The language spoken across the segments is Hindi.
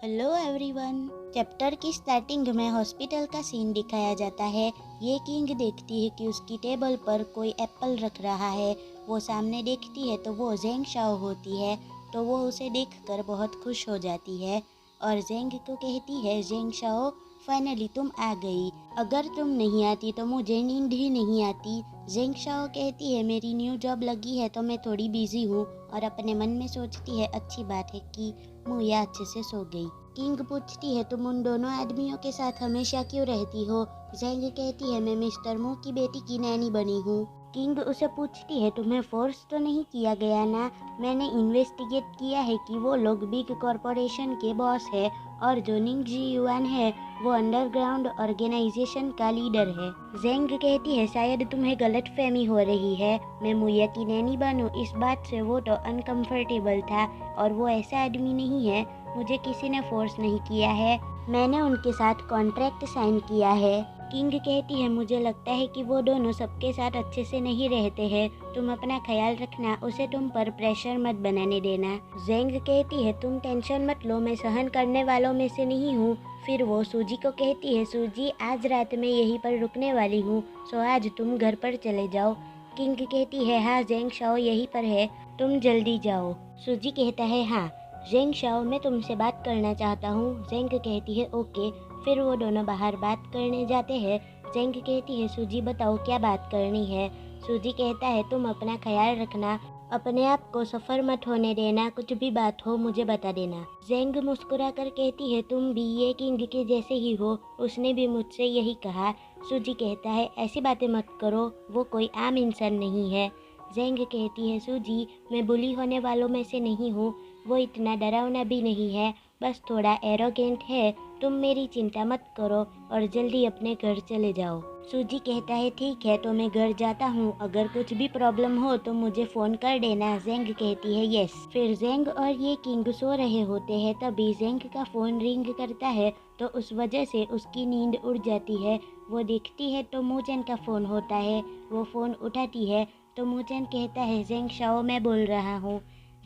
Hello everyone. चैप्टर की स्टार्टिंग में हॉस्पिटल का सीन दिखाया जाता है। ये किंग देखती है कि उसकी टेबल पर कोई एप्पल रख रहा है। वो सामने देखती है तो वो जेंग शाओ होती है, तो वो उसे देखकर बहुत खुश हो जाती है और जेंग को कहती है, जेंग शाओ फाइनली तुम आ गई। अगर तुम नहीं आती तो मुझे नींद ही नहीं आती। जेंग शाओ कहती है, मेरी न्यू जॉब लगी है तो मैं थोड़ी बिजी हूँ, और अपने मन में सोचती है अच्छी बात है कि मुया अच्छे से सो गई। किंग पूछती है, तुम उन दोनों आदमियों के साथ हमेशा क्यों रहती हो? जेंग कहती है, मैं मिस्टर मू की बेटी की नैनी बनी हूँ। किंग उसे पूछती है, तुम्हें फोर्स तो नहीं किया गया ना? मैंने इन्वेस्टिगेट किया है कि वो लोग बिग कॉरपोरेशन के बॉस है और जो निंग जी युआन है वो अंडरग्राउंड ऑर्गेनाइजेशन का लीडर है। जेंग कहती है, शायद तुम्हें गलतफहमी हो रही है, मैं मुया की नैनी बनूं इस बात से वो तो अनकंफर्टेबल था, और वो ऐसा आदमी नहीं है, मुझे किसी ने फोर्स नहीं किया है, मैंने उनके साथ कॉन्ट्रैक्ट साइन किया है। किंग कहती है, मुझे लगता है कि वो दोनों सबके साथ अच्छे से नहीं रहते हैं, तुम अपना ख्याल रखना, उसे तुम पर प्रेशर मत बनाने देना। जेंग कहती है, तुम टेंशन मत लो, मैं सहन करने वालों में से नहीं हूँ। फिर वो सूजी को कहती है, सूजी आज रात में यहीं पर रुकने वाली हूँ, सो आज तुम घर पर चले जाओ। किंग कहती है, हाँ जेंग शाओ यहीं पर है, तुम जल्दी जाओ। सूजी कहता है, हाँ जेंग शाओ मैं तुमसे बात करना चाहता हूँ। जेंग कहती है, ओके। फिर वो दोनों बाहर बात करने जाते हैं। जेंग कहती है, सूजी बताओ क्या बात करनी है? सूजी कहता है, तुम अपना ख्याल रखना, अपने आप को सफ़र मत होने देना, कुछ भी बात हो मुझे बता देना। जेंग मुस्कुरा कर कहती है, तुम भी ये किंग के जैसे ही हो, उसने भी मुझसे यही कहा। सूजी कहता है, ऐसी बातें मत करो, वो कोई आम इंसान नहीं है। जेंग कहती है, सूजी मैं बुली होने वालों में से नहीं हूँ, वो इतना डरावना भी नहीं है, बस थोड़ा एरोगेंट है, तुम मेरी चिंता मत करो और जल्दी अपने घर चले जाओ। सूजी कहता है, ठीक है तो मैं घर जाता हूँ, अगर कुछ भी प्रॉब्लम हो तो मुझे फ़ोन कर देना। जेंग कहती है, यस। फिर जेंग और ये किंग सो रहे होते हैं, तभी जेंग का फ़ोन रिंग करता है, तो उस वजह से उसकी नींद उड़ जाती है। वो देखती है तो मूचेन का फ़ोन होता है, वो फ़ोन उठाती है तो मूचेन कहता है, जेंग शाओ मैं बोल रहा हूँ।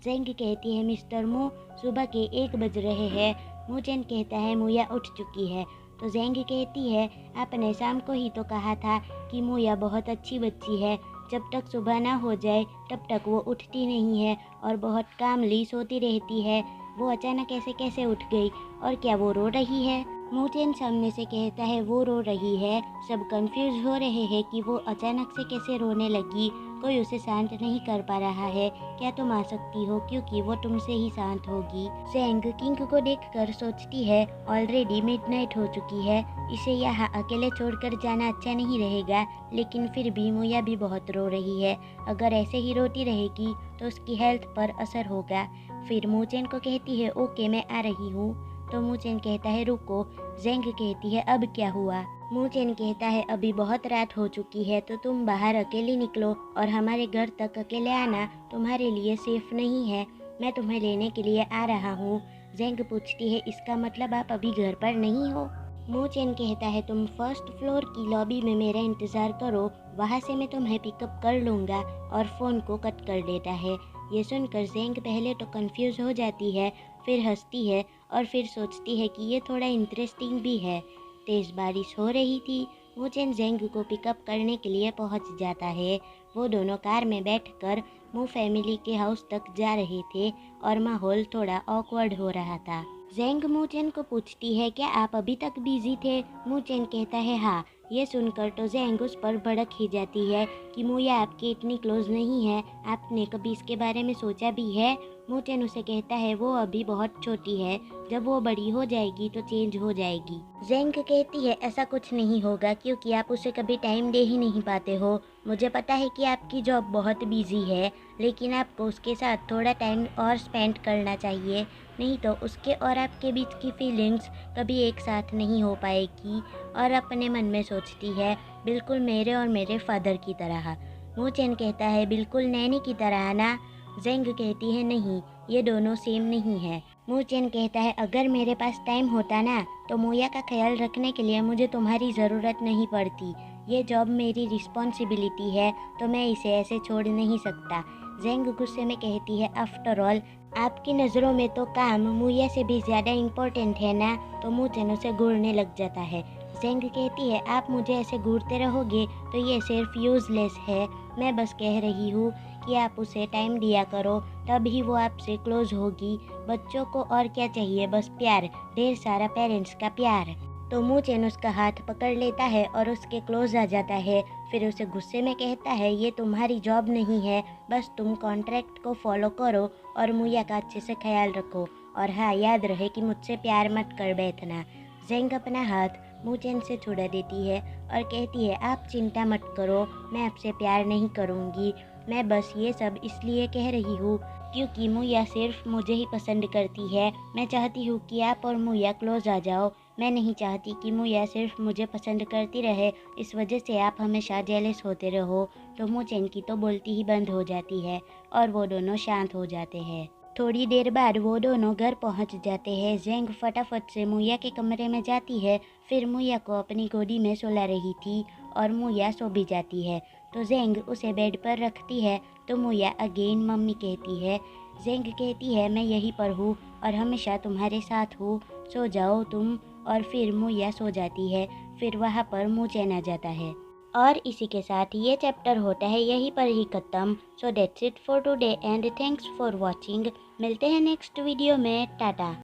जेंग कहती है, मिस्टर मू सुबह के 1 बज रहे हैं। मूचेन कहता है, मुया उठ चुकी है। तो जेंग कहती है, आपने शाम को ही तो कहा था कि मुया बहुत अच्छी बच्ची है, जब तक सुबह ना हो जाए तब तक वो उठती नहीं है और बहुत कामली सोती रहती है, वो अचानक ऐसे कैसे उठ गई, और क्या वो रो रही है? मूचेन सामने से कहता है, वो रो रही है। सब कंफ्यूज हो रहे हैं कि वो अचानक से कैसे रोने लगी, कोई उसे शांत नहीं कर पा रहा है। क्या तुम आ सकती हो, क्योंकि वो तुमसे ही शांत होगी। जेंग किंग को देखकर सोचती है, ऑलरेडी मिडनाइट हो चुकी है, इसे यहाँ अकेले छोड़कर जाना अच्छा नहीं रहेगा, लेकिन फिर भी मुया भी बहुत रो रही है, अगर ऐसे ही रोती रहेगी तो उसकी हेल्थ पर असर होगा। फिर मूचेन को कहती है, ओके मैं आ रही हूँ। तो मूचेन कहता है, रुको। जेंग कहती है, अब क्या हुआ? मूचेन कहता है, अभी बहुत रात हो चुकी है, तो तुम बाहर अकेली निकलो और हमारे घर तक अकेले आना तुम्हारे लिए सेफ नहीं है, मैं तुम्हें लेने के लिए आ रहा हूँ। जेंग पूछती है, इसका मतलब आप अभी घर पर नहीं हो? मूचेन कहता है, तुम फर्स्ट फ्लोर की लॉबी में मेरा इंतज़ार करो, वहाँ से मैं तुम्हें पिकअप कर लूँगा, और फ़ोन को कट कर देता है। ये सुनकर जेंग पहले तो कंफ्यूज हो जाती है, फिर हंसती है और फिर सोचती है कि ये थोड़ा इंटरेस्टिंग भी है। तेज़ बारिश हो रही थी। मूचेन जेंग को पिकअप करने के लिए पहुंच जाता है। वो दोनों कार में बैठकर मू फैमिली के हाउस तक जा रहे थे और माहौल थोड़ा ऑकवर्ड हो रहा था। जेंग मूचेन को पूछती है, क्या आप अभी तक बिजी थे? मूचेन कहता है, हाँ। ये सुनकर तो जेंग उस पर भड़क ही जाती है कि मुया आपकी इतनी क्लोज नहीं है, आपने कभी इसके बारे में सोचा भी है? मूचेन उसे कहता है, वो अभी बहुत छोटी है, जब वो बड़ी हो जाएगी तो चेंज हो जाएगी। जेंग कहती है, ऐसा कुछ नहीं होगा, क्योंकि आप उसे कभी टाइम दे ही नहीं पाते हो। मुझे पता है कि आपकी जॉब बहुत बिजी है, लेकिन आपको उसके साथ थोड़ा टाइम और स्पेंड करना चाहिए, नहीं तो उसके और आपके बीच की फीलिंग्स कभी एक साथ नहीं हो पाएगी। और अपने मन में सोचती है, बिल्कुल मेरे और मेरे फादर की तरह। मूचेन कहता है, बिल्कुल नैनी की तरह ना? जेंग कहती है, नहीं, ये दोनों सेम नहीं है। मूचेन कहता है, अगर मेरे पास टाइम होता ना तो मोया का ख्याल रखने के लिए मुझे तुम्हारी ज़रूरत नहीं पड़ती, ये जॉब मेरी रिस्पॉन्सिबिलिटी है, तो मैं इसे ऐसे छोड़ नहीं सकता। जेंग गुस्से में कहती है, आफ्टर ऑल आपकी नज़रों में तो काम मुया से भी ज़्यादा इम्पोर्टेंट है ना। तो मूचेन उसे घूरने लग जाता है। जेंग कहती है आप मुझे ऐसे घूरते रहोगे तो ये सिर्फ यूज़लेस है। मैं बस कह रही हूँ कि आप उसे टाइम दिया करो, तभी वो आपसे क्लोज होगी। बच्चों को और क्या चाहिए, बस प्यार, ढेर सारा पेरेंट्स का प्यार। तो मूचेन उसका हाथ पकड़ लेता है और उसके क्लोज आ जाता है। फिर उसे गुस्से में कहता है ये तुम्हारी जॉब नहीं है, बस तुम कॉन्ट्रैक्ट को फॉलो करो और मुया का अच्छे से ख्याल रखो। और हाँ, याद रहे कि मुझसे प्यार मत कर बैठना। जेंग अपना हाथ मूचेन से छुड़ा देती है और कहती है आप चिंता मत करो, मैं आपसे प्यार नहीं करूँगी। मैं बस ये सब इसलिए कह रही हूँ क्योंकि मुया सिर्फ मुझे ही पसंद करती है। मैं चाहती हूँ कि आप और मुया क्लोज आ जाओ। मैं नहीं चाहती कि मुया सिर्फ मुझे पसंद करती रहे, इस वजह से आप हमेशा जेलस होते रहो। तो मूचेन की तो बोलती ही बंद हो जाती है और वो दोनों शांत हो जाते हैं। थोड़ी देर बाद वो दोनों घर पहुंच जाते हैं। जेंग फटाफट से मुया के कमरे में जाती है, फिर मुया को अपनी गोदी में सुला रही थी और मुया सो भी जाती है। तो जेंग उसे बेड पर रखती है तो मुया अगेन मम्मी कहती है। जेंग कहती है मैं यहीं पर हूँ और हमेशा तुम्हारे साथ हूँ, सो जाओ तुम। और फिर मुया सो जाती है। फिर वहाँ पर मूचेन आ जाता है और इसी के साथ ये चैप्टर होता है यहीं पर ही ख़त्म। So that's it for today and thanks for watching. मिलते हैं नेक्स्ट वीडियो में। टाटा।